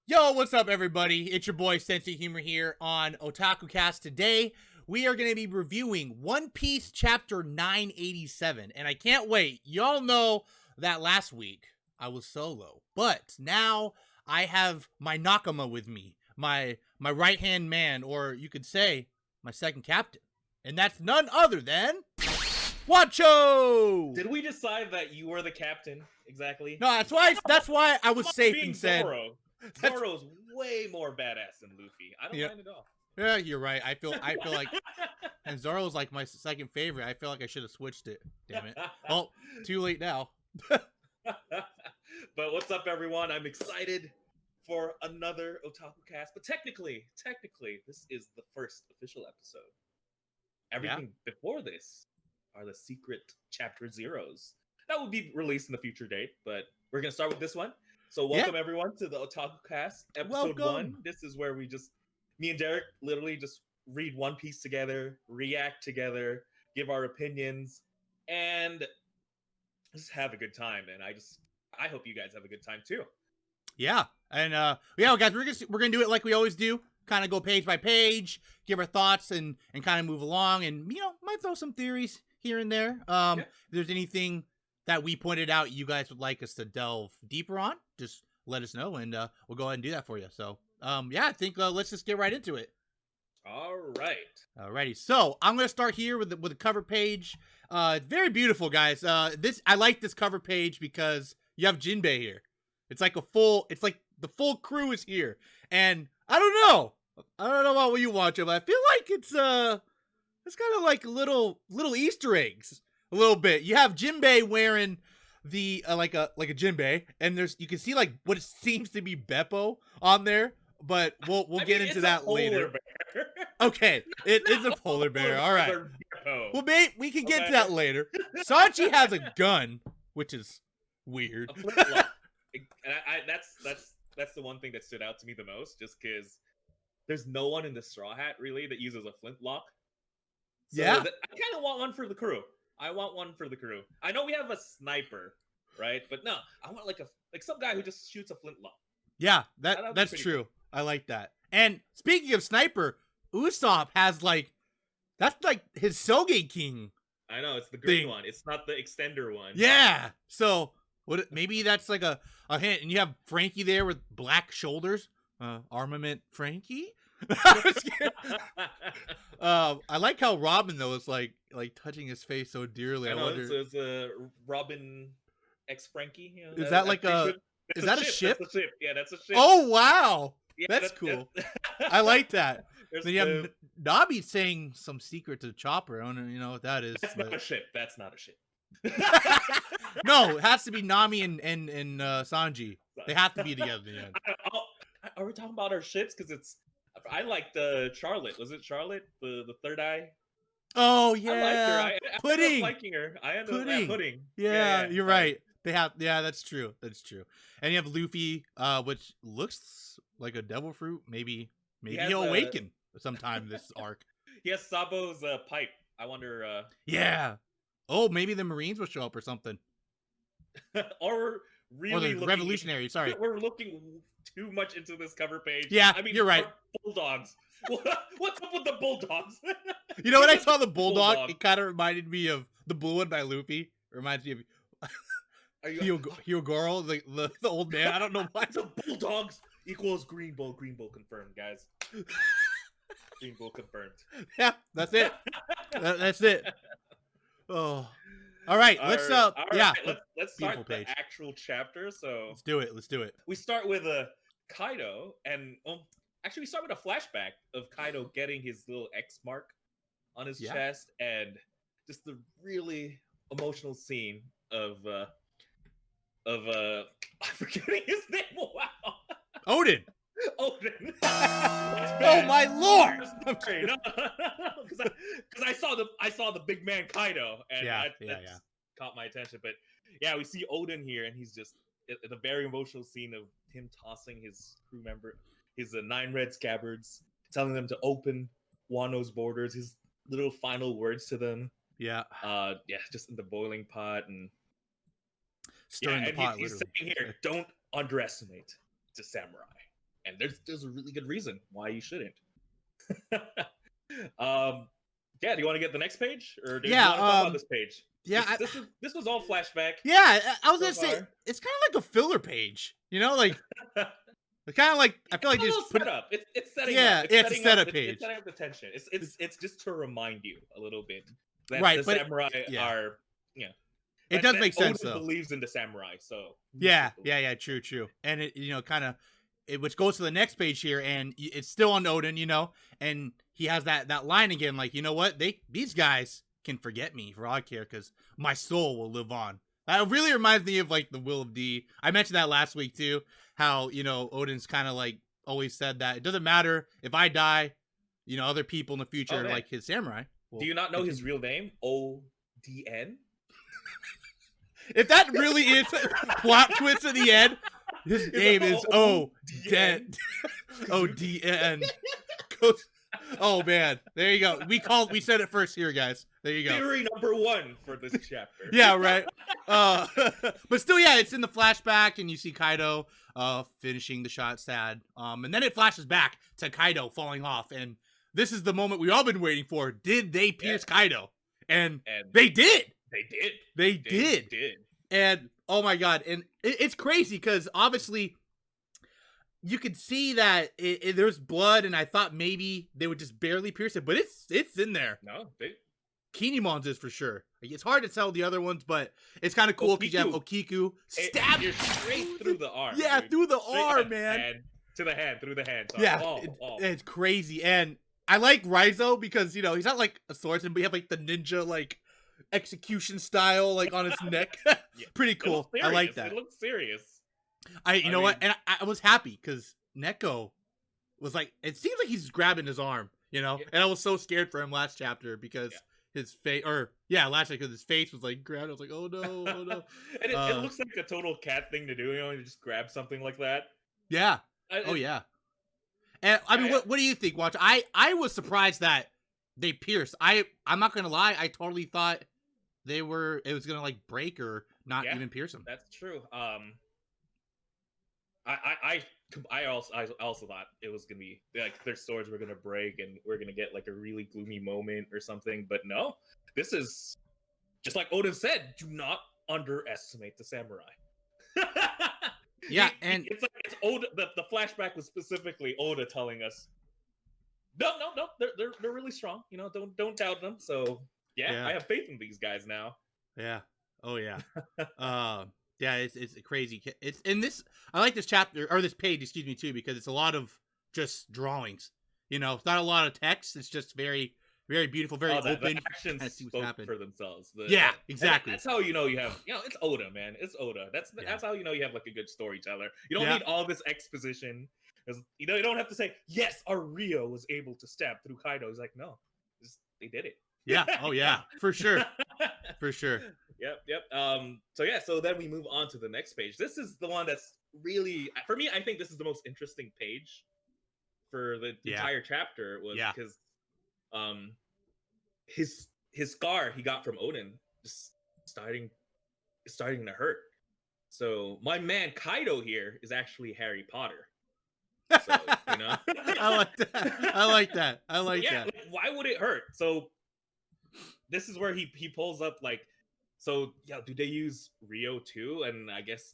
Yo, what's up, everybody? It's your boy Sensei Humor here on OTAKUCast. Today, we are going to be reviewing One Piece Chapter 987, and I can't wait. Y'all know that last week I was solo, but now I have my nakama with me, my right-hand man, or you could say my second captain, and that's none other than Wancho. Did we decide that you were the captain exactly? No, that's why I was safe and said. Zoro. Zoro's way more badass than Luffy. I don't mind at all. Yeah, you're right. I feel like, and Zoro's like my second favorite. I feel like I should have switched it. Damn it. Well, too late now. But what's up, everyone? I'm excited for another OTAKUcast. But technically, this is the first official episode. Everything before this are the secret chapter zeros that will be released in the future date. But we're gonna start with this one. So welcome everyone to the OTAKUcast episode 1. This is where me and Derek literally just read One Piece together, react together, give our opinions, and just have a good time. And I hope you guys have a good time too. Yeah, and guys, we're gonna do it like we always do. Kind of go page by page, give our thoughts, and kind of move along, and might throw some theories here and there. If there's anything that we pointed out you guys would like us to delve deeper on, just let us know, and we'll go ahead and do that for you. So, I think let's just get right into it. All right. Alrighty. So I'm gonna start here with the cover page. Very beautiful, guys. I like this cover page because you have Jinbei here. It's like the full crew is here, and I don't know about what you watch, but I feel like it's kind of like little Easter eggs. A little bit. You have Jinbei wearing the like a Jinbei, and you can see like what seems to be Beppo on there, but we'll get into that later. Bear. Okay, it is a polar bear. All right. Well, mate, we can get to that later. Sanji has a gun, which is weird. A flintlock. And that's the one thing that stood out to me the most, just because there's no one in the Straw Hat really that uses a flintlock. So I kind of want one for the crew. I want one for the crew. I know we have a sniper, right? But no, I want like some guy who just shoots a flintlock. Yeah, that's true. Cool. I like that. And speaking of sniper, Usopp has that's like his Soge King. I know, it's the green one. It's not the extender one. Yeah. So maybe that's like a hint. And you have Frankie there with black shoulders. Armament Frankie. I like how Robin though is like touching his face so dearly. I wonder... it's a Robin X Frankie. Is that like a ship? That's a ship. Yeah, that's a ship. Oh wow, yeah, that's cool. I like that. Then you have Nami saying some secret to Chopper. I don't know what that is. That's not a ship. That's not a ship. No, it has to be Nami and Sanji. They have to be together in the end. Are we talking about our ships? Because I liked Charlotte. Was it Charlotte, the third eye? Oh yeah, I liked her. Pudding. I ended up liking her. I ended up at Pudding. Yeah, you're right. They have. Yeah, that's true. That's true. And you have Luffy, which looks like a devil fruit. Maybe he'll awaken sometime this arc. He has Sabo's pipe. I wonder. Yeah. Oh, maybe the Marines will show up or something. Or the revolutionary. Sorry, we're looking too much into this cover page. Yeah, I mean, you're right. Bulldogs. What's up with the Bulldogs? You know, when I saw the Bulldog, it kind of reminded me of the blue one by Luffy. It reminds me of Hyogoro, the old man. I don't know why. The Bulldogs equals Green Bull. Green Bull confirmed, guys. Green Bull confirmed. Yeah, that's it. That's it. Oh. All right, let's start the actual chapter. So let's do it. We start with Kaido, and actually we start with a flashback of Kaido getting his little X mark on his chest, and just the really emotional scene of I'm forgetting his name. Wow, Odin. Oh my lord! Because I saw the big man Kaido, and that caught my attention. But yeah, we see Odin here, and he's just in a very emotional scene of him tossing his crew member, his 9 red scabbards, telling them to open Wano's borders. His little final words to them. Yeah. Just in the boiling pot and stirring the pot. He's saying here, don't underestimate the samurai. and there's a really good reason why you shouldn't. Yeah, do you want to get the next page, or do you want to talk about this page? Yeah, this was all flashback. Yeah, I was so gonna say far. it's kind of like a filler page, you know, like kind of like I feel like It's a just little put setup. It's setting yeah, up. it's a setup page. It's setting up the tension. It's just to remind you a little bit that Right, the but samurai yeah. are, you know, It does make sense Oda though. believes in the samurai, so Yeah, true. And it, kind of, which goes to the next page here, and it's still on Odin, and he has that line again, like, you know what, these guys can forget me for all I care, because my soul will live on. That really reminds me of like the Will of D. I mentioned that last week too, how Odin's kind of like always said that it doesn't matter if I die, other people in the future, like his samurai. Do you not know his real name? ODN? If that really is plot twist at the end, his name is O-D-N. O-D-N. Oh man, there you go. We said it first here, guys. There you go. Theory number 1 for this chapter. Yeah, right. But still, yeah, it's in the flashback, and you see Kaido finishing the shot sad. And then it flashes back to Kaido falling off, and this is the moment we all been waiting for. Did they pierce Kaido? And they did. They did. And oh my god, and it's crazy because obviously you could see that there's blood, and I thought maybe they would just barely pierce it, but it's in there. No, Kinemon's is for sure. Like, it's hard to tell the other ones, but it's kind of cool because you have Okiku stab you straight through the arm. Yeah, dude. through the Straight arm, man. To the hand, through the hand. So Yeah, it's crazy, and I like Raizo because he's not like a swordsman, but you have like the ninja like execution style like on his neck. Pretty cool. I like that. It looks serious. You know what? And I was happy because Neko was like, it seems like he's grabbing his arm, and I was so scared for him last chapter because his face, last chapter because his face was like grabbed. I was like, oh no, oh no. And it looks like a total cat thing to do, to just grab something like that. Yeah. Yeah. And I mean, what do you think, Watch? I was surprised that they pierced. I'm not gonna lie, I totally thought it was gonna like break or not even pierce them. That's true. I also thought it was gonna be like their swords were gonna break and we're gonna get like a really gloomy moment or something, but no. This is just like Odin said. Do not underestimate the samurai. Yeah, and it's Oda. The flashback was specifically Oda telling us, no, they're really strong. Don't doubt them. So I have faith in these guys now. Yeah. Oh yeah. Yeah, it's crazy. It's in this. I like this chapter or this page, excuse me, too, because it's a lot of just drawings. It's not a lot of text. It's just very, very beautiful, very open. The actions spoke for themselves. Exactly. That's how you have. It's Oda, man. It's Oda. That's how you have like a good storyteller. You don't need all this exposition. You don't have to say yes. Our Rio was able to stab through Kaido. He's like, no, they did it. Yeah. Oh yeah. For sure. For sure. Yep. So then we move on to the next page. This is the one that's really, for me, I think this is the most interesting page for the entire chapter was because his scar he got from Odin just starting to hurt. So my man Kaido here is actually Harry Potter. So, I like that. I like that. Like, why would it hurt? So this is where he pulls up like, so do they use Rio too? And I guess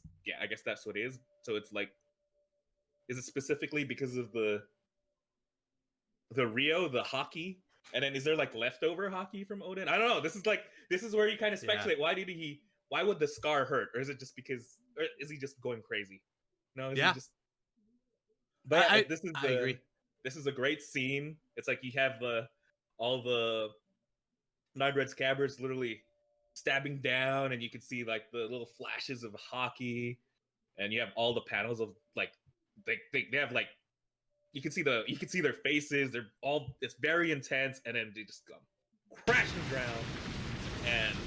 that's what it is. So it's like, is it specifically because of the Rio, the hockey? And then is there like leftover hockey from Odin? I don't know. This is where you kind of speculate. Why would the scar hurt? Or is it just because, or is he just going crazy? No, is he just... But I agree. This is a great scene. It's like you have all the Nine Red Scabbards literally stabbing down, and you can see like the little flashes of hockey, and you have all the panels of like they have like you can see their faces. It's very intense, and then they just come crashing down. And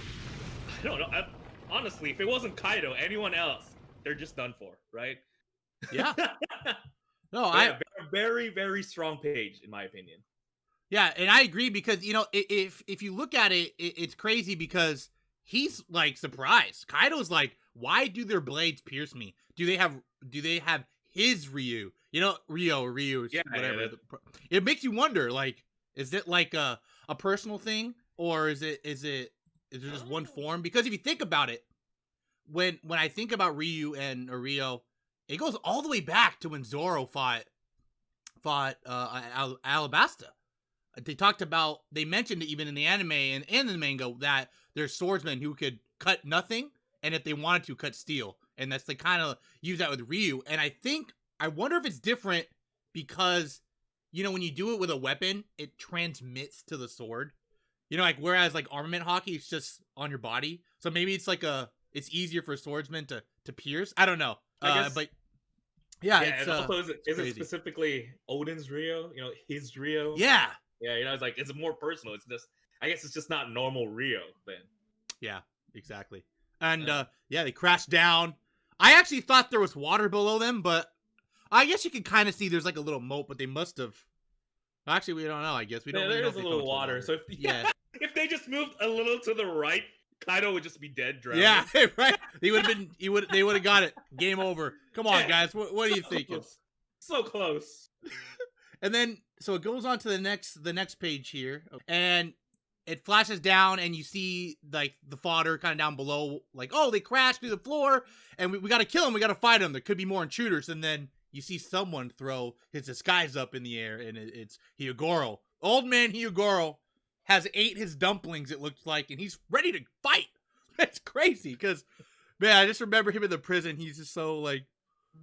I don't know. Honestly, if it wasn't Kaido, anyone else, they're just done for, right? Yeah. No, very, very strong page in my opinion. Yeah, and I agree because if you look at it, it's crazy because he's like surprised. Kaido's like, why do their blades pierce me? Do they have his Ryu? You know, Ryu, Yeah, whatever. yeah, It makes you wonder, like, is it like a personal thing, or is it just one form? Because if you think about it, when I think about Ryu and Rio, it goes all the way back to when Zoro fought Alabasta. They mentioned it even in the anime and in the manga that there's swordsmen who could cut nothing, and if they wanted to, cut steel. And that's, they kind of use that with Ryu. And I wonder if it's different because, you know, when you do it with a weapon, it transmits to the sword. You know, like, whereas, like, armament hockey, it's just on your body. So maybe it's like it's easier for swordsmen to pierce. I don't know. I guess, but yeah, yeah, it's and also is it crazy. specifically Odin's Rio? You know, his Rio. Yeah. Yeah, you know, it's like it's more personal. It's just, I guess it's just not normal Rio then. Yeah, exactly. And yeah, they crashed down. I actually thought there was water below them, but I guess you can kind of see there's like a little moat, but they must have. Actually, we don't know. I guess we don't. Yeah, Really there know is if a they little fell into water. So if they just moved a little to the right, Kaido would just be dead, drowning. Yeah, right. They would have got it. Game over. Come on, guys. What are you thinking? So close. And then, so it goes on to the next page here, and it flashes down, and you see like the fodder kind of down below, like, oh, they crashed through the floor, and we got to kill them. We got to fight them. There could be more intruders. And then you see someone throw his disguise up in the air, and it's Hyogoro. Old man Hyogoro has ate his dumplings, it looks like, and he's ready to fight. That's crazy, because, man, I just remember him in the prison. He's just so, like,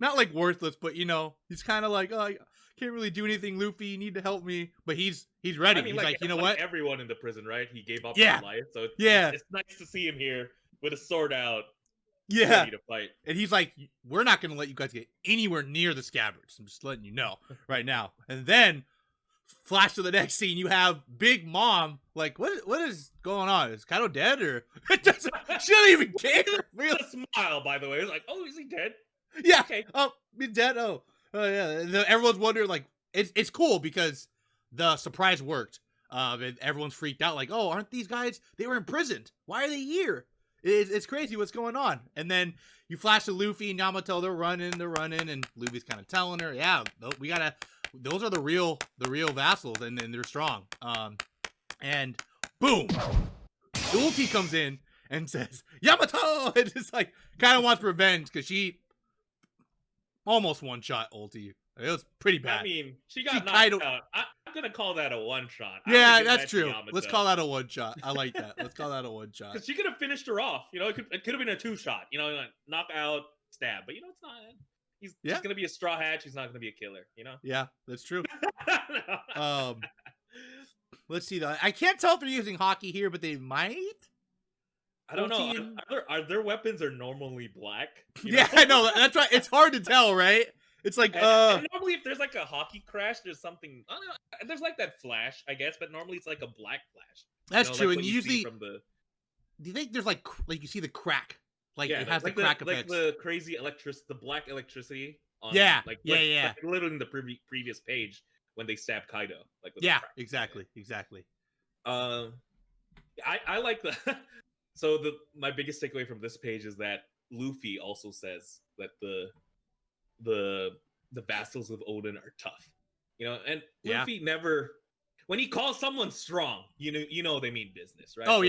not like worthless, but, you know, he's kind of like, oh, I can't really do anything, Luffy. You need to help me. But he's ready. I mean, he's like, you know what? Everyone in the prison, right? He gave up his life. So it's nice to see him here with a sword out. Yeah. Ready to fight. And he's like, we're not going to let you guys get anywhere near the scabbards. I'm just letting you know right now. And then, flash to the next scene, you have Big Mom, like, what is going on? Is Kaido dead, or she doesn't even care? Really? A smile, by the way. It's like, oh, is he dead? Yeah. Okay. Oh, he's dead. Oh yeah. Everyone's wondering, like, it's cool because the surprise worked. And everyone's freaked out, like, oh, aren't these guys? They were imprisoned. Why are they here? It's crazy what's going on. And then you flash to Luffy and Yamato. They're running, and Luffy's kind of telling her, yeah, we gotta. Those are the real vassals, and they're strong. And boom, Ulti comes in and says, Yamato! And just like kind of wants revenge because she almost one-shot Ulti. It was pretty bad. I mean, she got knocked out. I'm gonna call that a one-shot. Yeah, that's true. Let's call that a one-shot. I like that. Let's call that a one-shot. Because she could have finished her off. You know, it could have been a two-shot. You know, like, knock out, stab. But you know, it's not. He's gonna be a straw hatch. He's not gonna be a killer. You know. Yeah, that's true. Let's see though. I can't tell if they're using hockey here, but they might. I don't know. Are their weapons are normally black? Yeah, I know. That's right. It's hard to tell, right? It's like and normally if there's like a hockey crash, there's something. I don't know. There's like that flash, I guess, but normally it's like a black flash. That's true. Like and usually, do you think there's like you see the crack? Like, yeah, it has like the crack effects. Like the crazy the black electricity. On, yeah, like literally in the previous page when they stabbed Kaido. Like exactly. I like the. So my biggest takeaway from this page is that Luffy also says that the vassals of Odin are tough. You know, and Luffy never, when he calls someone strong, you know they mean business, right? Oh,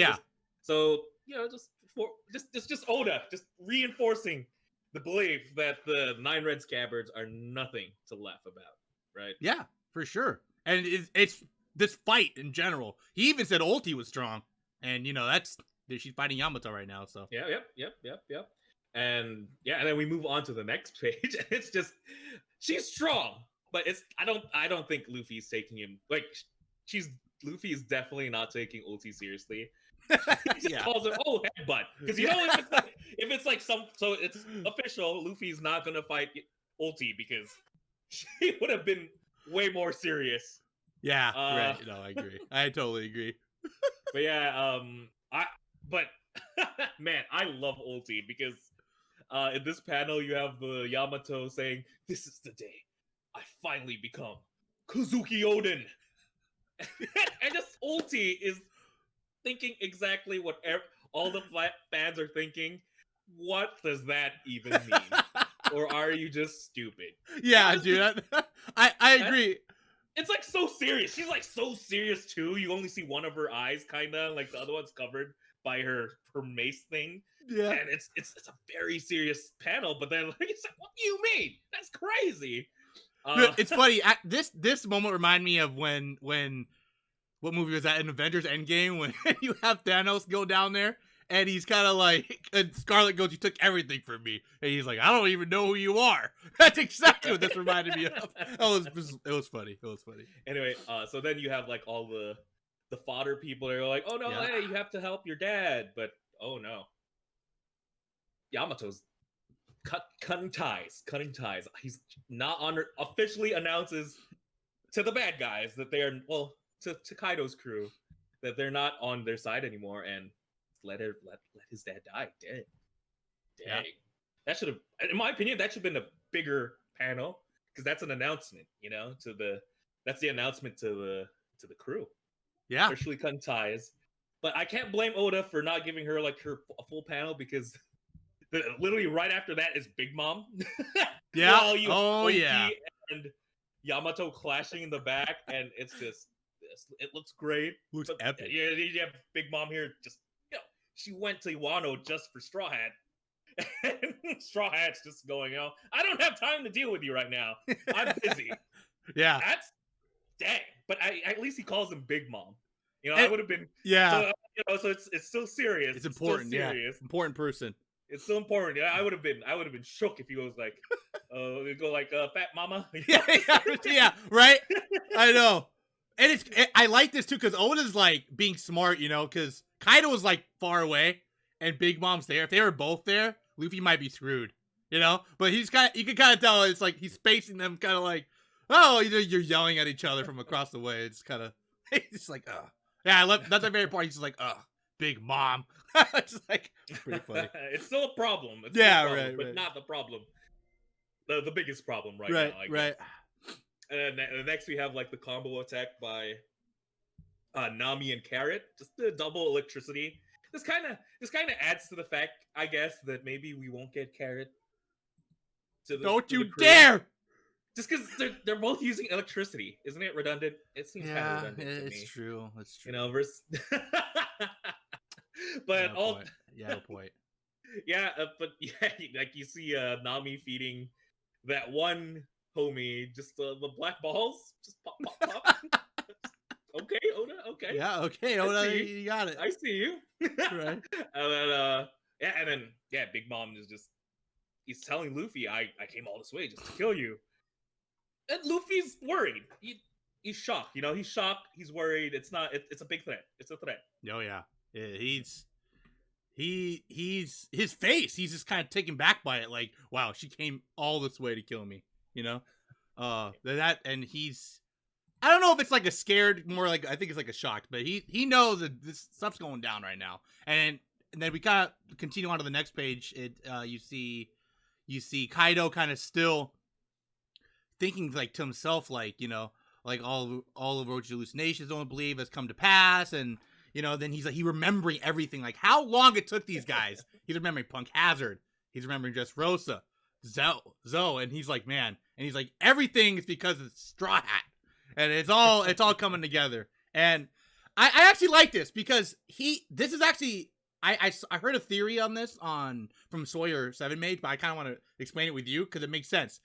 so yeah. Just Oda, just reinforcing the belief that the 9 red scabbards are nothing to laugh about, right? Yeah, for sure. And it's this fight in general. He even said Ulti was strong, and you know she's fighting Yamato right now. So yep. And and then we move on to the next page, and it's just she's strong, but I don't think Luffy's taking him like Luffy is definitely not taking Ulti seriously. He just calls it headbutt, because you know if it's like so it's official. Luffy's not gonna fight Ulti because she would have been way more serious. Yeah, right. No, I agree. I totally agree. But man, I love Ulti because in this panel you have the Yamato saying, "This is the day I finally become Kozuki Odin," and just Ulti is thinking exactly what all the fans are thinking. What does that even mean? or are you just stupid? Yeah, dude. I agree. It's like so serious. She's like so serious too. You only see one of her eyes, kind of like the other one's covered by her mace thing. Yeah. And it's a very serious panel. But then like, it's like, what do you mean? That's crazy. It's funny. This moment reminded me of when what movie was that, in Avengers Endgame, when you have Thanos go down there and he's kind of like, and Scarlet goes, "You took everything from me," and he's like, "I don't even know who you are." That's exactly what this reminded me of. It was funny. It was funny. Anyway, so then you have like all the fodder people are like, "Oh no, Yeah. hey, you have to help your dad," but oh no, Yamato's cutting ties. He's not on. Officially announces to the bad guys that they are, well, to Kaido's crew, that they're not on their side anymore, and let his dad die. Dead. Dang. Yeah. That should have, in my opinion, that should have been a bigger panel, because that's an announcement, that's the announcement to the crew. Yeah. Officially cutting ties. But I can't blame Oda for not giving her like a full panel, because literally right after that is Big Mom. Yeah. Oki Yeah. and Yamato clashing in the back, and it's just, it looks great. Looks epic. Yeah, you have Big Mom here. Just, she went to Wano just for Straw Hat. And Straw Hat's just going, I don't have time to deal with you right now. I'm busy. Yeah. That's dang. But at least he calls him Big Mom. I would have been. Yeah. So, so it's still serious. It's important. Still serious. Yeah. Important person. It's so important. Yeah, I would have been shook if he was like, go like, fat mama. Yeah, right. I know, and I like this too, because Oda's like being smart, because Kaido was like far away and Big Mom's there. If they were both there, Luffy might be screwed, But you can kind of tell it's like he's spacing them, kind of like, oh, you're yelling at each other from across the way. It's kind of, it's like, yeah, I love that's my favorite part. He's just like, Big Mom. It's like pretty funny. It's still a problem. It's right, but not the problem. The biggest problem right now. Right. And then next we have like the combo attack by Nami and Carrot, just the double electricity. This kind of adds to the fact, I guess, that maybe we won't get Carrot. Don't you dare! Just because they're both using electricity, isn't it redundant? It seems kind of redundant to me. It's true. It's true. Versus. But no point. Yeah, but yeah, like you see Nami feeding that one homie just the black balls, just pop. Okay, Oda. Okay. Yeah. Okay, Oda. You got it. I see you. Right. And then Big Mom is just, he's telling Luffy, I came all this way just to kill you. And Luffy's worried. He's shocked. He's shocked. He's worried. It's a big threat. It's a threat. Oh yeah. He's his face. He's just kind of taken back by it. Like, wow, she came all this way to kill me. That, and he's, I don't know if it's like a scared, more like, I think it's like a shocked, but he knows that this stuff's going down right now. And then we kind of continue on to the next page. You see Kaido kind of still thinking like to himself, like, like all of Orochi's hallucinations don't believe has come to pass, and then he's like, remembering everything, like how long it took these guys. He's remembering Punk Hazard. He's remembering Dressrosa, Zoe, and he's like, man, and he's like, everything is because of Straw Hat, and it's all coming together. And I actually like this, because this is actually, I heard a theory on this from Sawyer 7 Mage, but I kind of want to explain it with you because it makes sense.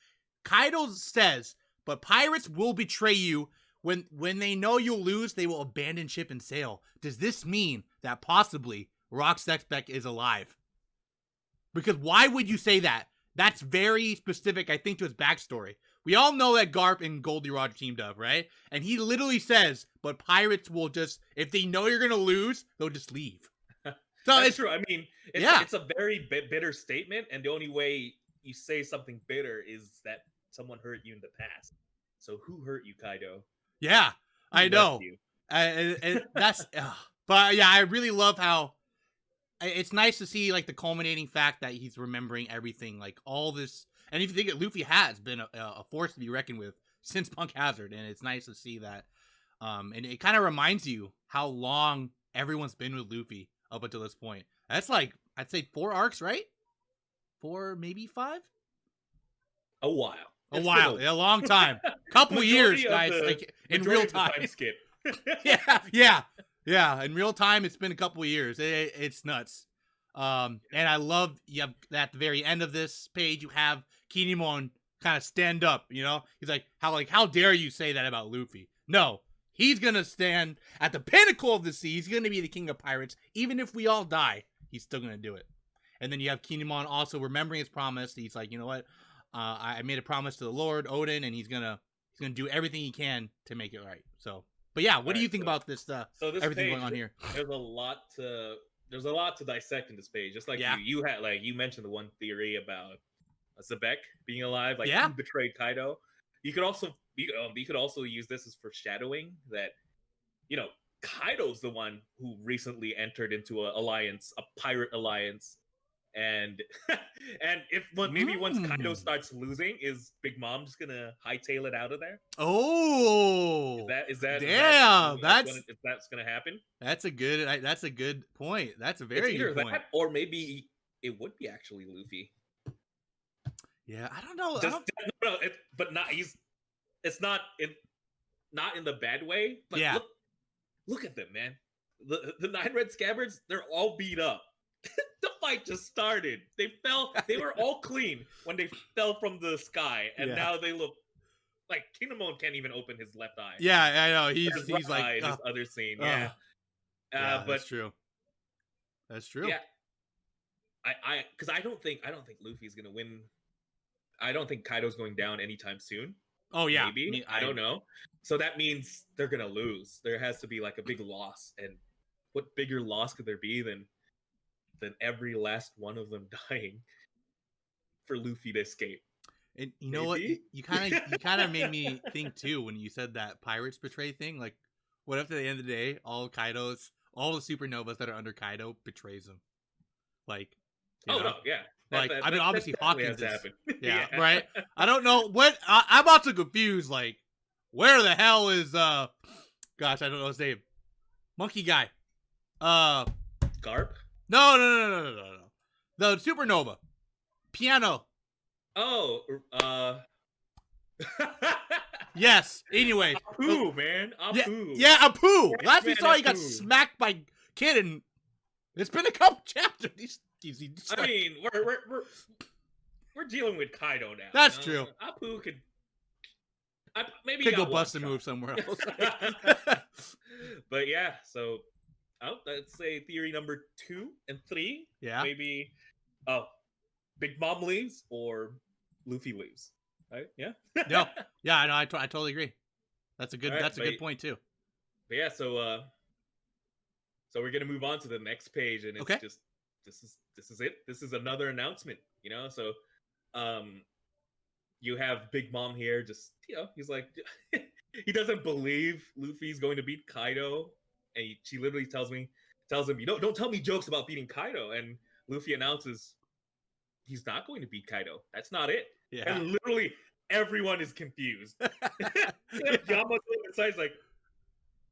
Kaido says, but pirates will betray you. When they know you'll lose, they will abandon ship and sail. Does this mean that possibly Rock Sexbeck is alive? Because why would you say that? That's very specific, I think, to his backstory. We all know that Garp and Goldie Roger teamed up, right? And he literally says, but pirates will just, if they know you're going to lose, they'll just leave. So that's true. I mean, it's a very bitter statement, and the only way you say something bitter is that someone hurt you in the past. So who hurt you, Kaido? Yeah, I know. And that's, but yeah, I really love how it's nice to see like the culminating fact that he's remembering everything, like all this. And if you think it, Luffy has been a force to be reckoned with since Punk Hazard, and it's nice to see that. And it kind of reminds you how long everyone's been with Luffy up until this point. That's like, I'd say 4 arcs, right? 4, maybe 5. a while. A while, a long time, couple years, guys. Like in real time. Skip. yeah. In real time, it's been a couple years. It's nuts. And I love you have at the very end of this page, you have Kinemon kind of stand up. You know, he's like, how dare you say that about Luffy? No, he's gonna stand at the pinnacle of the sea. He's gonna be the king of pirates, even if we all die. He's still gonna do it. And then you have Kinemon also remembering his promise. He's like, you know what? I made a promise to the Lord Odin, and he's gonna do everything he can to make it right. So, but yeah, what do you think about this? So this everything page, going on here. There's a lot to dissect in this page. Just like you had, like you mentioned the one theory about Zebek being alive, like he betrayed Kaido. You could also use this as foreshadowing that, you know, Kaido's the one who recently entered into a pirate alliance. And if maybe once Kaido starts losing, is Big Mom just gonna hightail it out of there? Oh, is that damn? If that's gonna happen. That's a good point. That's a very good point. That, or maybe it would be actually Luffy. Yeah, I don't know. But not it's not in the bad way. But yeah, look at them, man. The 9 red scabbards, they're all beat up. The fight just started. They were all clean when they fell from the sky, and now they look like Kinemon can't even open his left eye. Yeah, I know. He's like in this other scene. Yeah, but that's true. Yeah, because I don't think Luffy's gonna win. I don't think Kaido's going down anytime soon. Oh yeah, maybe I don't know. So that means they're gonna lose. There has to be like a big loss, and what bigger loss could there be than every last one of them dying for Luffy to escape? And you know what? You kind of made me think too when you said that pirates betray thing. Like, what if at the end of the day, all the supernovas that are under Kaido betrays him? Like, no, yeah. Like, I mean, obviously Hawkins is, yeah, right. I don't know what I'm about to confuse. Like, where the hell is gosh, I don't know his name. Monkey guy. Garp? No. The supernova. Piano. Oh, yes. Anyway. Apu, man. Apu. Yeah, Apu. Last we saw, he got smacked by Kid, and it's been a couple chapters. I mean, we're dealing with Kaido now. That's true. Apu could maybe go bust a move somewhere else. But yeah, so let's say theory number 2 and 3. Yeah. Maybe Big Mom leaves or Luffy leaves. Right? Yeah. No. Yeah, no, I totally agree. That's a good good point too. But yeah, so we're gonna move on to the next page, and it's just this is it. This is another announcement, you know. So you have Big Mom here, just, you know, he's like he doesn't believe Luffy's going to beat Kaido. And she literally tells him, you know, don't tell me jokes about beating Kaido. And Luffy announces he's not going to beat Kaido. That's not it. Yeah. And literally everyone is confused. Yamato decides like,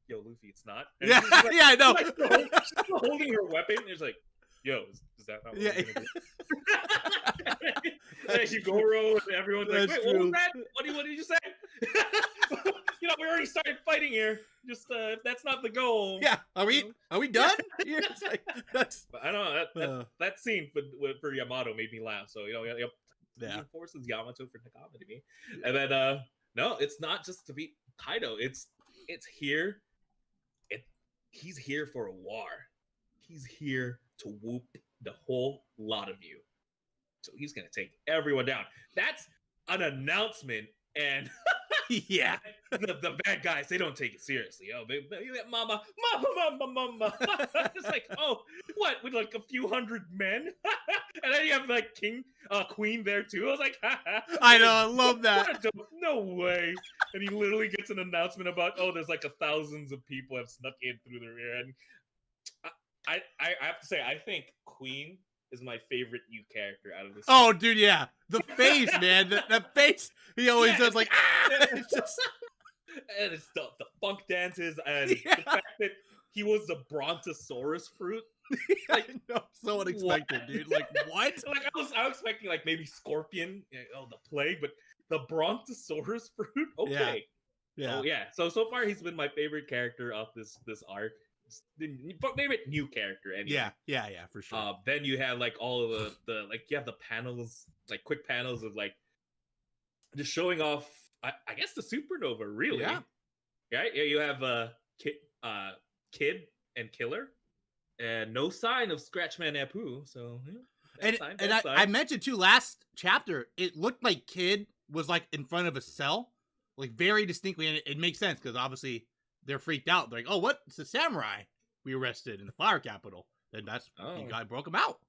yo, Luffy, it's not. And yeah, like, yeah, I know. She's holding her weapon. And it's like, yo, is that not what we're gonna do? And Higoro and everyone's like, wait, what was that? What did you say? You know, we already started fighting here. Just if that's not the goal. Yeah, are we done? Like, but I don't know that scene for Yamato made me laugh. So, you know, reinforces Yamato for nakama to me. And then no, it's not just to beat Kaido. It's here. He's here for a war. He's here to whoop the whole lot of you. So he's gonna take everyone down. That's an announcement, and yeah, the bad guys, they don't take it seriously. Oh, mama. It's like, oh, what, with like a few hundred men? And then you have like queen there too. I was like, I know, I love that. No way. And he literally gets an announcement about, oh, there's like thousands of people have snuck in through the rear. And I have to say, I think Queen is my favorite new character out of this. Oh, dude, yeah. The face, man. The face he always does, like, ah! It's just... And it's the funk dances, and the fact that he was the brontosaurus fruit. Like, no, so unexpected, dude. Like, what? Like I was expecting like maybe scorpion, the plague, but the brontosaurus fruit. Okay. Yeah. Oh yeah. So far he's been my favorite character of this arc. Favorite new character anyway. Yeah, for sure. Then you have like all of the like you have the panels, like quick panels of like just showing off. I guess the supernova really. Yeah. Right. Yeah. You have Kid and Killer, and no sign of Scratchman Apu. So yeah, I mentioned too last chapter. It looked like Kid was like in front of a cell, like very distinctly, and it makes sense because obviously they're freaked out. They're like, "Oh, what? It's a samurai we arrested in the fire capital." And that's you guy broke him out.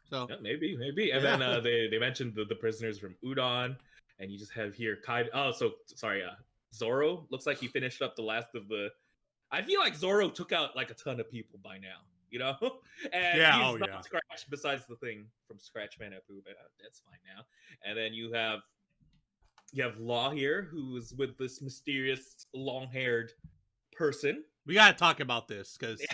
So yeah, maybe. And then they mentioned the prisoners from Udon, and you just have here Kaido. Oh, so sorry, Zoro looks like he finished up the last of the. I feel like Zoro took out like a ton of people by now, you know. And he's not scratched besides the thing from Scratchman Apu, but that's fine now. And then you have Law here, who's with this mysterious long-haired person. We got to talk about this because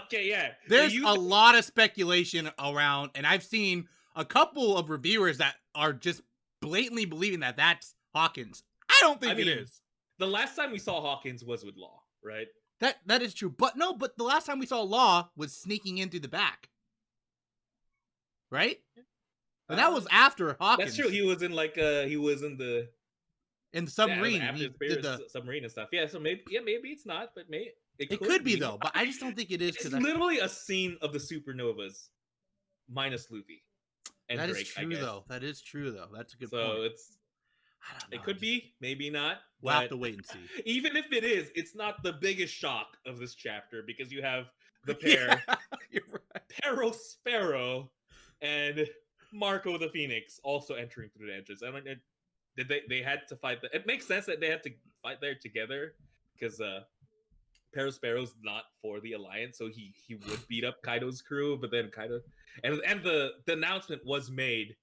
okay, yeah, there's a lot of speculation around, and I've seen a couple of reviewers that are just blatantly believing that that's Hawkins. I don't think it is. The last time we saw Hawkins was with Law, right? That is true, but the last time we saw Law was sneaking in through the back, right? And that was after Hawkins. That's true. He was in the submarine. After the submarine and stuff. Yeah, so maybe it's not, but maybe it could be though. But I just don't think it is. It's literally a scene of the supernovas, minus Luffy and Drake. That is true though. That is true though. That's a good point. So it could be, maybe not. We'll have to wait and see. Even if it is, it's not the biggest shock of this chapter because you have the pair, you're right. Perospero and Marco the Phoenix also entering through the entrance. I mean, they had to fight. It makes sense that they had to fight there together because Perospero's not for the Alliance, so he would beat up Kaido's crew. But then Kaido and the announcement was made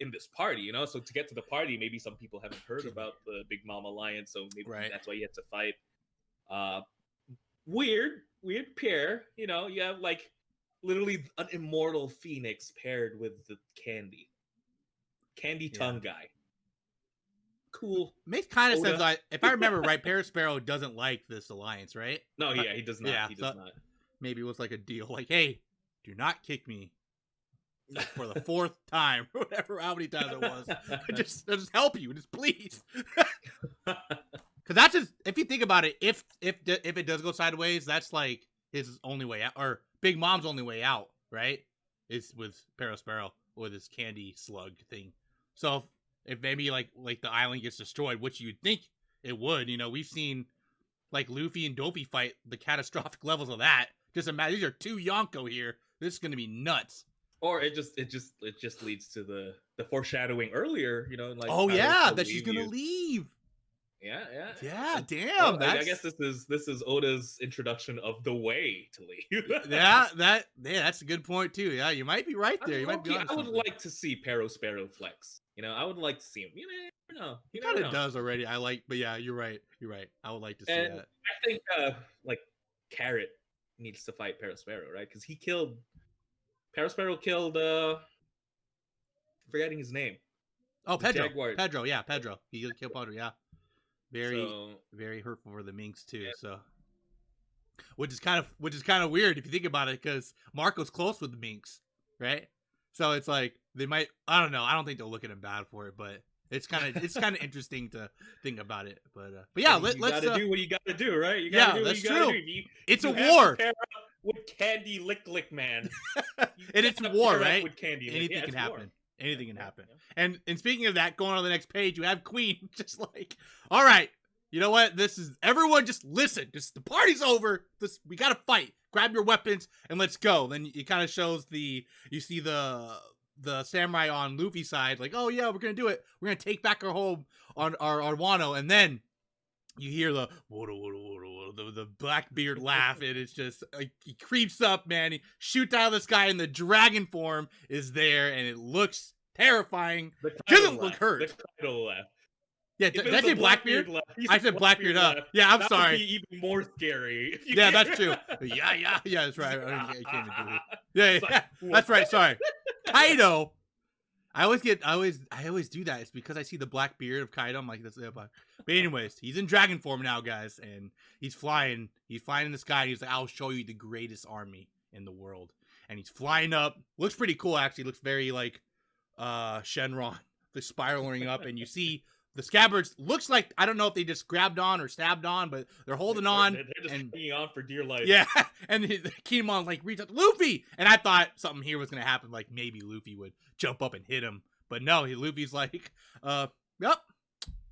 in this party, you know. So to get to the party, maybe some people haven't heard about the Big Mom Alliance, so maybe that's why you had to fight. Weird pair, you know. You have like literally an immortal Phoenix paired with the candy tongue guy. Cool. Makes kind of sense. If I remember right, Perospero doesn't like this alliance, right? No, he does not. Yeah, he does not. Maybe it was like a deal, like, hey, do not kick me for the fourth time, or whatever, how many times it was. I'll just help you, just please. Because that's just, if you think about it, if it does go sideways, that's like his only way out, or Big Mom's only way out, right? Is with Perospero or this candy slug thing. So if maybe like the island gets destroyed, which you'd think it would, you know, we've seen like Luffy and Dopey fight the catastrophic levels of that. Just imagine, these are two Yonko here. This is gonna be nuts. Or it just leads to the foreshadowing earlier, you know, like that she's gonna leave. Yeah. Damn. Well, I guess this is Oda's introduction of the way to leave. That's a good point too. Yeah, you might be right there. You might be. I would like to see Perospero flex. You know, I would like to see him. You never know. He kind of does already. But yeah, you're right. I would like to see that. I think like Carrot needs to fight Perospero, right? Because Perospero killed forgetting his name. Oh, Pedro. Pedro. He killed Pedro. Yeah. Very hurtful for the minks too. Yeah. So, which is kind of weird if you think about it, because Marco's close with the minks, right? So it's like they might. I don't know. I don't think they'll look at him bad for it, but it's kind of interesting to think about it. But yeah, let's do what you gotta do, right? You gotta do what you gotta do. It's a war. With Candy Lick Man, and it's war, right? With Candy, anything can happen. Anything can happen. Yeah. And speaking of that, going on the next page, you have Queen just like, all right, you know what? This is everyone. Just listen. Just the party's over. We gotta fight. Grab your weapons and let's go. Then it kind of shows you see the samurai on Luffy's side, like, oh yeah, we're gonna do it. We're gonna take back our home on our Wano, and then you hear the Blackbeard laugh, and it's just like he creeps up, man. He shoots out of the sky, and the dragon form is there, and it looks terrifying. Doesn't look hurt. The Kaido laugh. Yeah, If it did I was say a Blackbeard? left, he I said said Blackbeard. left. Yeah, I'm That sorry. would be even more scary. If you Yeah, get- that's true. Yeah, that's right. I can't even do it. Yeah, It's like, that's what? right. Sorry, Kaido. I always do that. It's because I see the black beard of Kaido. I'm like, that's the black. But anyways, he's in dragon form now, guys, and he's flying. He's flying in the sky. And he's like, I'll show you the greatest army in the world. And he's flying up. Looks pretty cool, actually. Looks very like Shenron. The spiraling up, and you see the scabbards. Looks like, I don't know if they just grabbed on or stabbed on, but they're holding on. They're just and hanging on for dear life. yeah, and Kinemon like reached out to Luffy, and I thought something here was gonna happen, like maybe Luffy would jump up and hit him, but no, Luffy's like, yep,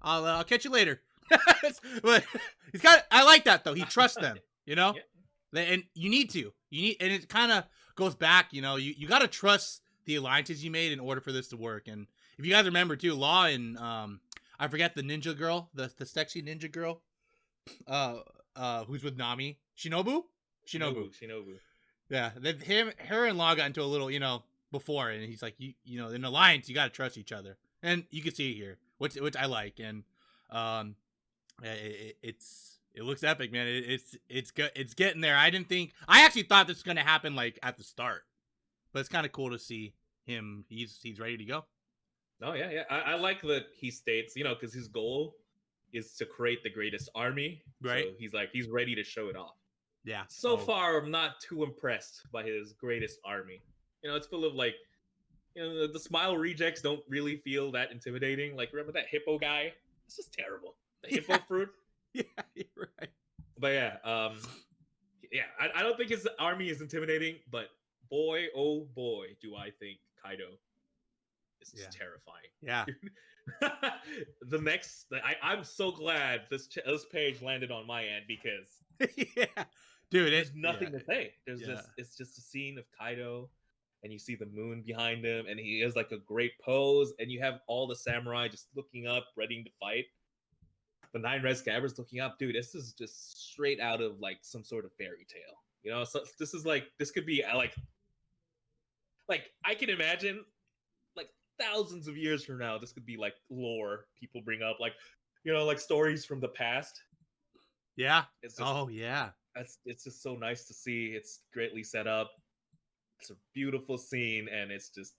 I'll catch you later. But he's got. I like that though. He trusts them, you know, and you need, and it kind of goes back, you know, you got to trust the alliances you made in order for this to work. And if you guys remember too, Law and I forget the ninja girl, the sexy ninja girl, who's with Nami, Shinobu. Yeah, her and Law got into a little, you know, before, and he's like, you know, in alliance, you got to trust each other, and you can see it here, which I like, and it looks epic, man. It's good. It's getting there. I actually thought this was gonna happen like at the start, but it's kind of cool to see him. He's ready to go. Oh yeah. I like that he states, you know, because his goal is to create the greatest army. Right. So he's ready to show it off. Yeah. So far, I'm not too impressed by his greatest army. You know, it's full of like, you know, the Smile rejects don't really feel that intimidating. Like, remember that hippo guy? It's just terrible. The hippo fruit. Yeah, you're right. But yeah, I don't think his army is intimidating, but boy, oh boy, do I think Kaido is terrifying. Yeah. I'm so glad this page landed on my end because yeah, dude, there's nothing to say. It's just a scene of Kaido, and you see the moon behind him, and he has like a great pose, and you have all the samurai just looking up, ready to fight. The 9 red scabbards looking up, dude. This is just straight out of like some sort of fairy tale, you know. So this could be like I can imagine like thousands of years from now, this could be like lore people bring up, like, you know, like stories from the past. Yeah. It's just, it's just so nice to see. It's greatly set up. It's a beautiful scene, and it's just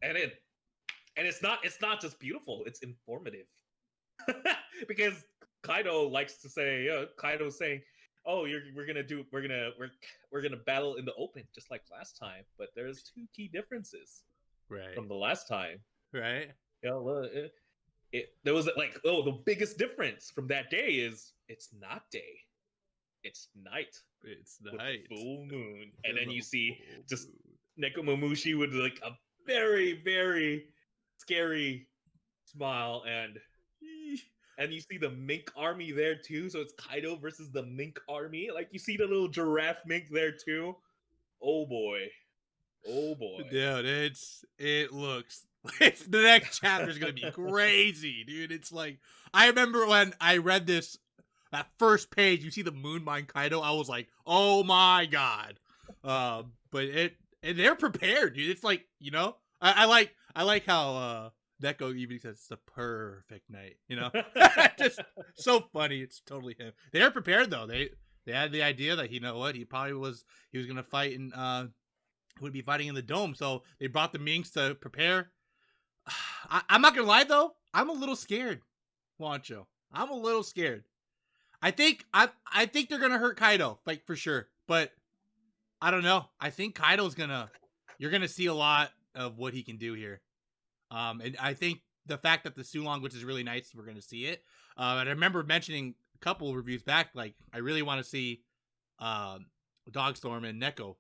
it's not just beautiful. It's informative. Because Kaido likes to say, Kaido's saying, "Oh, we're gonna battle in the open just like last time." But there's 2 key differences, right, from the last time, right? You know, there was like, the biggest difference from that day is it's not day, it's night. It's with night, full moon, and then you see just Nekomamushi with like a very, very scary smile, and you see the mink army there too. So it's Kaido versus the mink army. Like, you see the little giraffe mink there too. Oh boy, dude, it looks. The next chapter is gonna be crazy, dude. It's like, I remember when I read that first page. You see the Moon Mine Kaido. I was like, oh my god. But they're prepared, dude. It's like, you know, I like how Neko even says it's the perfect night, you know. Just so funny. It's totally him. They're prepared though. They had the idea that, you know what, he was gonna fight in would be fighting in the dome, so they brought the minks to prepare. I'm not gonna lie though, I'm a little scared, Wancho. I'm a little scared. I think they're gonna hurt Kaido, like, for sure, but I don't know. I think you're gonna see a lot of what he can do here. And I think the fact that the SULONG, which is really nice, we're gonna see it. And I remember mentioning a couple of reviews back, like, I really want to see Dogstorm and Neko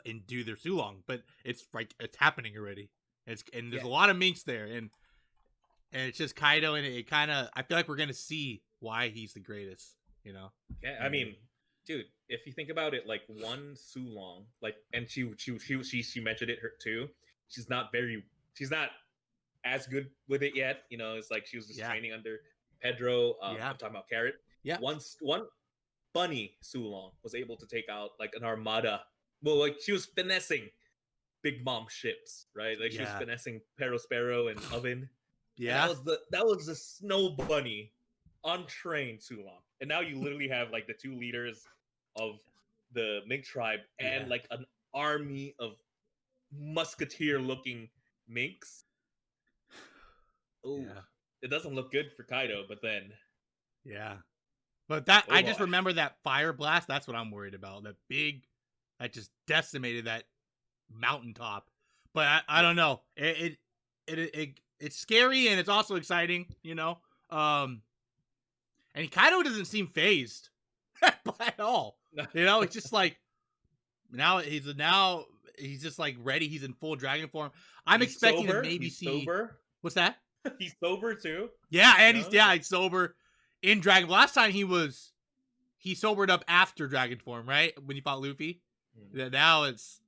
and do their SULONG, but it's like, it's happening already. And there's a lot of minks there, and it's just Kaido, and it kind of, I feel like we're gonna see why he's the greatest, you know. Yeah, I mean, dude, if you think about it, like, one SULONG, like, and she mentioned it her too. She's not as good with it yet, you know. It's like she was just training under Pedro. I'm talking about Carrot. Yeah. One bunny SULONG was able to take out like an armada. Well, like, she was finessing Big Mom ships, right? Like, she was finessing Perospero and Oven. Yeah. And that was the snow bunny untrained Sulong. And now you literally have like the two leaders of the Mink tribe and like an army of musketeer looking minks. Oh, Yeah. it doesn't look good for Kaido, but then Yeah. But that I just boy. remember that fire blast. That's what I'm worried about. That that just decimated that mountaintop. But I don't know. It's scary and it's also exciting, you know. And Kaido doesn't seem phased at all. You know, it's just like now he's just like ready. He's in full dragon form. I'm expecting to maybe see sober. What's that? He's sober too. Yeah, and he's sober in dragon. Last time he sobered up after dragon form, right? When he fought Luffy. Now it's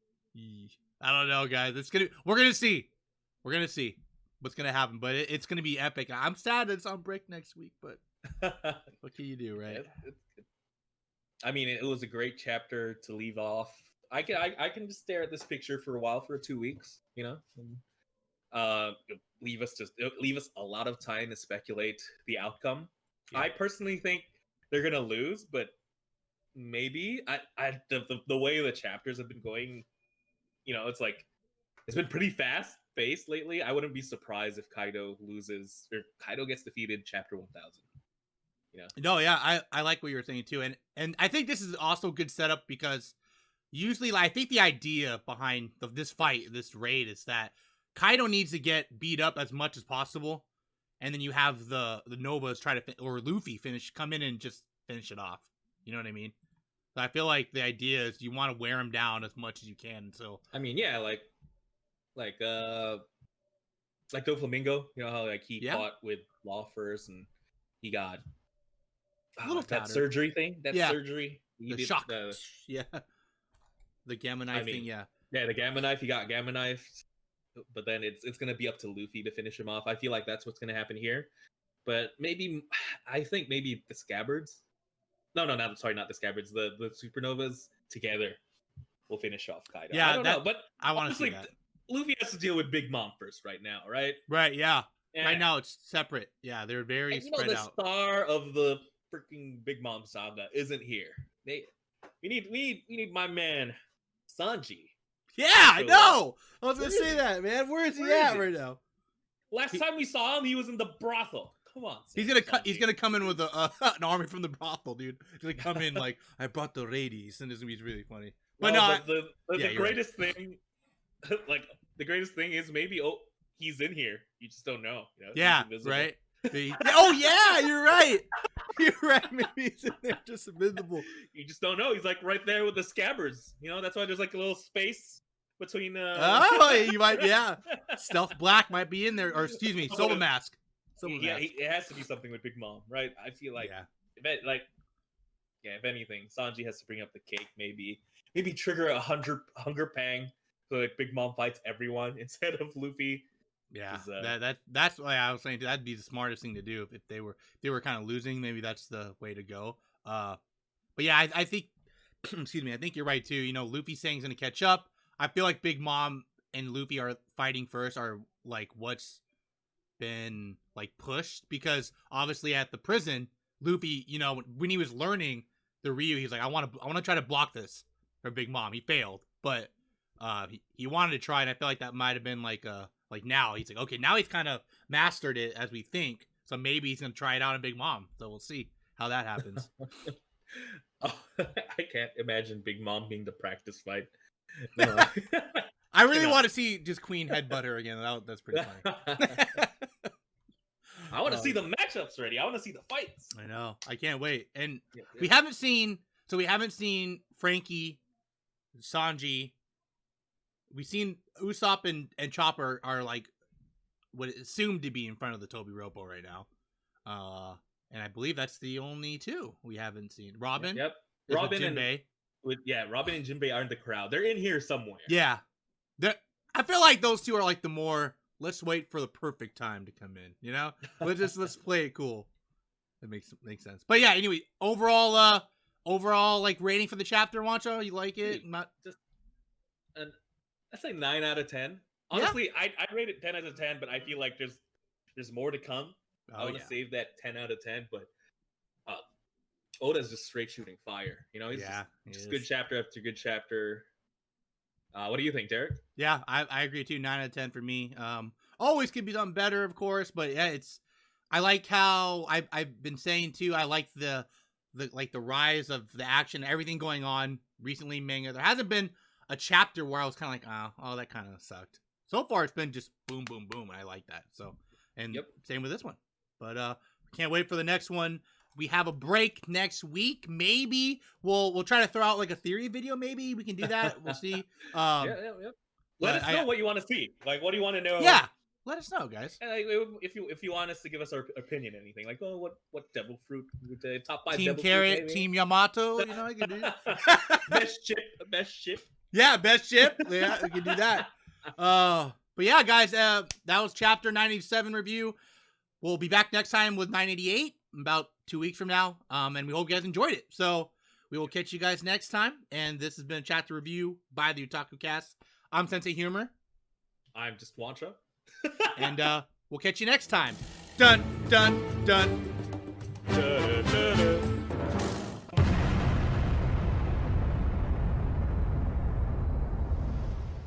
I don't know, guys. We're gonna see what's gonna happen, but it's gonna be epic. I'm sad that it's on break next week, but what can you do, right? I mean, it was a great chapter to leave off. I can just stare at this picture for a while, for 2 weeks, you know. And, leave us a lot of time to speculate the outcome. Yeah. I personally think they're gonna lose, but maybe the way the chapters have been going, you know, it's been pretty fast paced lately. I wouldn't be surprised if Kaido loses or Kaido gets defeated chapter 1000. You know? No, yeah, I like what you were saying too, and I think this is also a good setup because usually, I think the idea behind this raid is that Kaido needs to get beat up as much as possible, and then you have the Novas try to or Luffy come in and just finish it off. You know what I mean? So I feel like the idea is you want to wear him down as much as you can. So I mean, yeah, like Doflamingo, you know how like he fought with Law first, and he got that surgery thing. Surgery. The shock. The gamma knife thing. Yeah, the gamma knife. He got gamma knifed. But then it's going to be up to Luffy to finish him off. I feel like that's what's going to happen here. But I think maybe the Scabbards. No, not the Scabbards. The Supernovas together will finish off Kaido. Yeah, I don't know, but I want to see that. Luffy has to deal with Big Mom first right now, right? Right, yeah. Right now it's separate. Yeah, they're very spread out. The star of the freaking Big Mom saga isn't here. We need my man Sanji. Yeah, I know. I was gonna say that, man. Where is he at right now? Last time we saw him, he was in the brothel. Come on, he's gonna come in with an army from the brothel, dude. He's gonna come in like, I brought the ladies, and it's gonna be really funny. But the greatest thing, like the greatest thing is maybe he's in here. You just don't know. You know, yeah, right. Oh yeah, you're right. You're right. Maybe he's in there just invisible. You just don't know. He's like right there with the Scabbards. You know, that's why there's like a little space between. You might. Yeah, Stealth Black might be in there, or excuse me, Solar Mask. It has to be something with Big Mom, right? I feel like if anything, Sanji has to bring up the cake. Maybe trigger a hunger pang so like Big Mom fights everyone instead of Luffy. Yeah, that's why I was saying that'd be the smartest thing to do if they were kind of losing. Maybe that's the way to go. But yeah, I think excuse me, I think you're right too. You know, Luffy saying he's gonna catch up. I feel like Big Mom and Luffy are fighting first. Are like what's been like pushed because obviously at the prison, Luffy, you know, when he was learning the Ryu, he's like, I want to try to block this for Big Mom. He failed, but he wanted to try, and I feel like that might have been like now he's like, okay, now he's kind of mastered it as we think, so maybe he's gonna try it out on Big Mom. So we'll see how that happens. I can't imagine Big Mom being the practice fight. No. I really want to see just Queen headbutt her again. That's pretty funny. I want to see the matchups ready. I want to see the fights. I know. I can't wait. And we haven't seen Frankie, Sanji. We've seen Usopp and Chopper are like what is assumed to be in front of the Toby Ropo right now. And I believe that's the only two we haven't seen. Robin. Yep. Robin and Jinbei. Robin and Jinbei are in the crowd. They're in here somewhere. Yeah. I feel like those two are like the more let's wait for the perfect time to come in, you know? Let's play it cool. That makes sense. But yeah, anyway, overall like rating for the chapter, Wancho, you like it? I'd say 9 out of 10. Honestly, yeah. I'd rate it 10 out of 10, but I feel like there's There's more to come. I Oh want to yeah. save that 10 out of 10, but Oda's just straight shooting fire. You know, he's Yeah, just he good is. chapter after good chapter. What do you think, Derek? Yeah, I agree too. 9 out of 10 for me. Always could be done better, of course, but yeah, I like how I've been saying too. I like the rise of the action, everything going on recently. Manga. There hasn't been a chapter where I was kind of like, oh, that kind of sucked. So far, it's been just boom, boom, boom. And I like that. So, and Yep. same with this one. But can't wait for the next one. We have a break next week. Maybe we'll try to throw out like a theory video. Maybe we can do that. We'll see. Yeah. Let us know what you want to see. Like, what do you want to know? Yeah, let us know, guys. Like, if you want us to give us our opinion, anything like, oh, what devil fruit would top 5 Team devil Carrot, fruit, Team Yamato. You know, I can do best ship. Yeah, best ship. Yeah, we can do that. But yeah, guys, that was chapter 97 review. We'll be back next time with 988 about 2 weeks from now. And we hope you guys enjoyed it. So we will catch you guys next time. And this has been a chapter review by the OTAKUCast. I'm Sensei Humor. I'm just Wancho. And we'll catch you next time. Dun, dun, dun. Dun, dun.